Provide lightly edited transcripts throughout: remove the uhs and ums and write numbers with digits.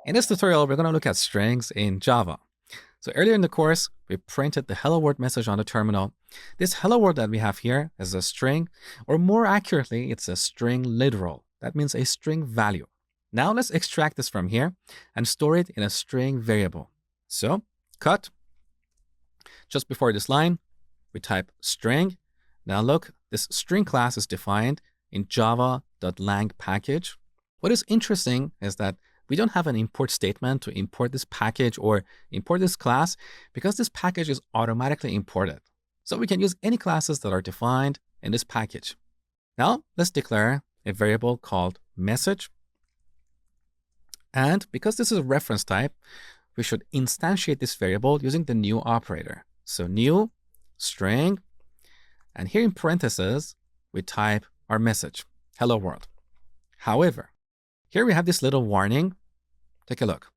In this tutorial, we're going to look at strings in Java. So earlier in the course, we printed the hello world message on the terminal. This hello world that we have here is a string, or more accurately, it's a string literal. That means a string value. Now let's extract this from here and store it in a string variable. So cut. Just before this line, we type string. Now look, this string class is defined in java.lang package. What is interesting is that we don't have an import statement to import this package or import this class because this package is automatically imported. So we can use any classes that are defined in this package. Now let's declare a variable called message. And because this is a reference type, we should instantiate this variable using the new operator. So new string, and here in parentheses, we type our message, hello world. However, here we have this little warning. Take a look.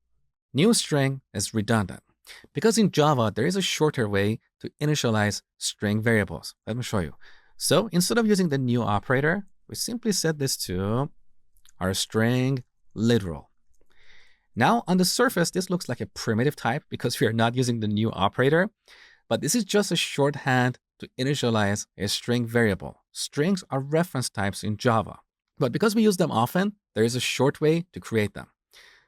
New string is redundant because in Java, there is a shorter way to initialize string variables. Let me show you. So instead of using the new operator, we simply set this to our string literal. Now on the surface, this looks like a primitive type because we are not using the new operator, but this is just a shorthand to initialize a string variable. Strings are reference types in Java. But because we use them often, there is a short way to create them.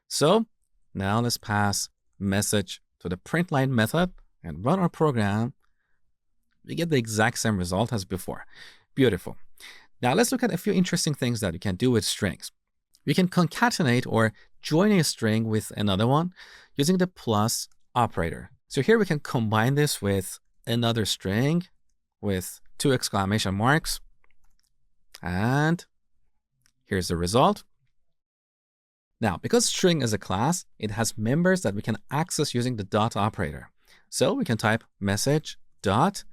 So now let's pass message to the printline method and run our program. We get the exact same result as before. Beautiful. Now let's look at a few interesting things that we can do with strings. We can concatenate or join a string with another one using the plus operator. So here we can combine this with another string with 2 exclamation marks. And here's the result. Now, because string is a class, it has members that we can access using the dot operator. So we can type message dot,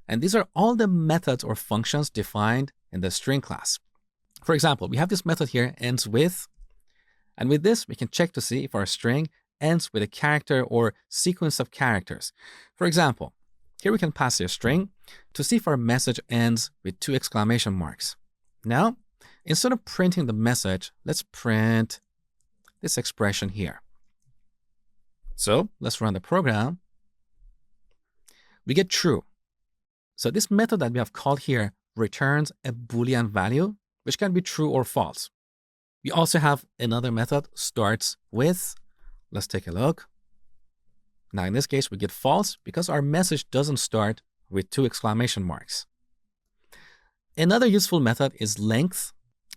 and these are all the methods or functions defined in the string class. For example, we have this method here ends with, and with this, we can check to see if our string ends with a character or sequence of characters. For example, here we can pass a string to see if our message ends with 2 exclamation marks. Now, instead of printing the message, let's print this expression here. So let's run the program. We get true. So this method that we have called here returns a Boolean value, which can be true or false. We also have another method starts with. Let's take a look. Now in this case, we get false because our message doesn't start with 2 exclamation marks. Another useful method is length.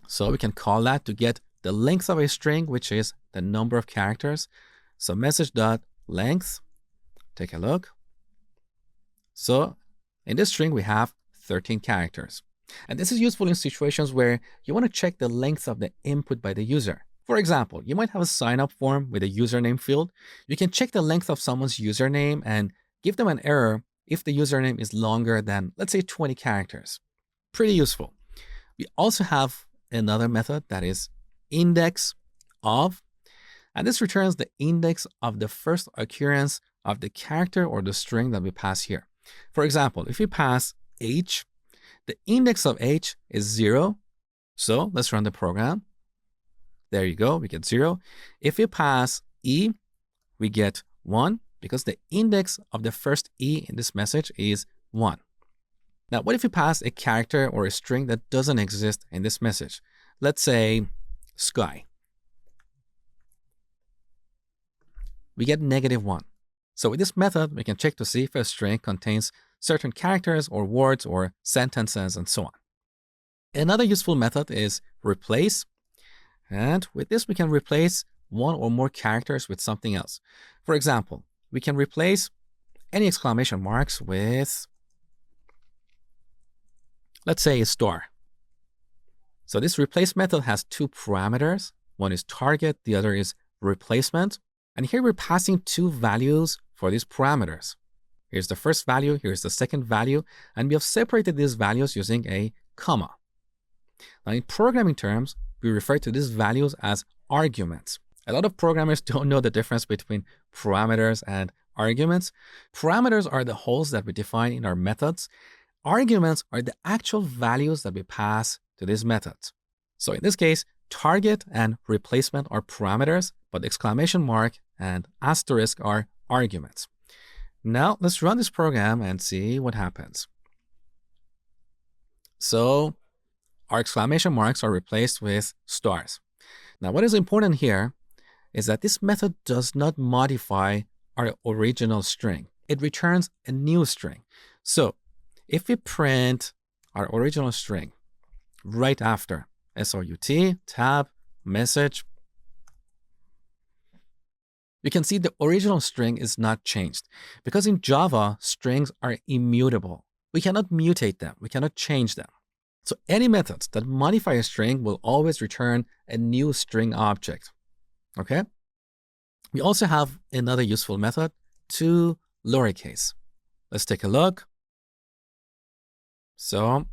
So we can call that to get the length of a string, which is the number of characters. So message.length, take a look. So in this string, we have 13 characters. And this is useful in situations where you want to check the length of the input by the user. For example, you might have a sign-up form with a username field. You can check the length of someone's username and give them an error if the username is longer than, let's say, 20 characters. Pretty useful. We also have another method that is index of, and this returns the index of the first occurrence of the character or the string that we pass here. For example, if we pass h, the index of h is 0. So let's run the program. There you go, we get 0. If we pass e, we get 1 because the index of the first e in this message is 1. Now, what if we pass a character or a string that doesn't exist in this message? Let's say sky. We get -1. So with this method, we can check to see if a string contains certain characters or words or sentences and so on. Another useful method is replace. And with this, we can replace one or more characters with something else. For example, we can replace any exclamation marks with, let's say, a star. So this replace method has 2 parameters. One is target, the other is replacement. And here we're passing 2 values for these parameters. Here's the first value, here's the second value, and we have separated these values using a comma. Now in programming terms, we refer to these values as arguments. A lot of programmers don't know the difference between parameters and arguments. Parameters are the holes that we define in our methods. Arguments are the actual values that we pass to these methods. So in this case, target and replacement are parameters, but exclamation mark and asterisk are arguments. Now let's run this program and see what happens. So our exclamation marks are replaced with stars. Now what is important here is that this method does not modify our original string. It returns a new string. So if we print our original string right after SRUT, tab, message, you can see the original string is not changed. Because in Java, strings are immutable. We cannot mutate them. We cannot change them. So any methods that modify a string will always return a new string object. Okay? We also have another useful method, toLowercase. Let's take a look. So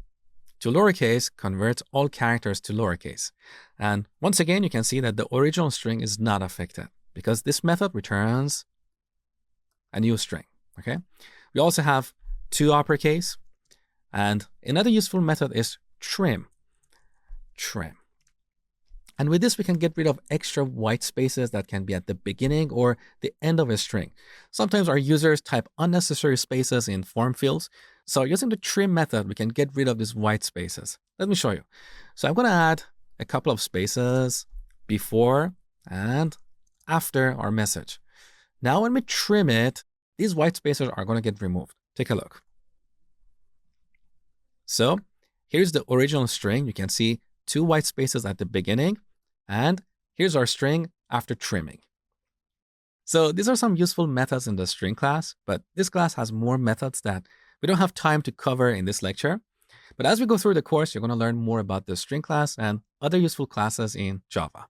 toLowercase converts all characters to lowercase. And once again, you can see that the original string is not affected because this method returns a new string. Okay? We also have toUppercase. And another useful method is trim. And with this, we can get rid of extra white spaces that can be at the beginning or the end of a string. Sometimes our users type unnecessary spaces in form fields. So using the trim method, we can get rid of these white spaces. Let me show you. So I'm going to add a couple of spaces before and after our message. Now, when we trim it, these white spaces are going to get removed. Take a look. So here's the original string. You can see 2 white spaces at the beginning. And here's our string after trimming. So these are some useful methods in the string class, but this class has more methods that we don't have time to cover in this lecture. But as we go through the course, you're going to learn more about the string class and other useful classes in Java.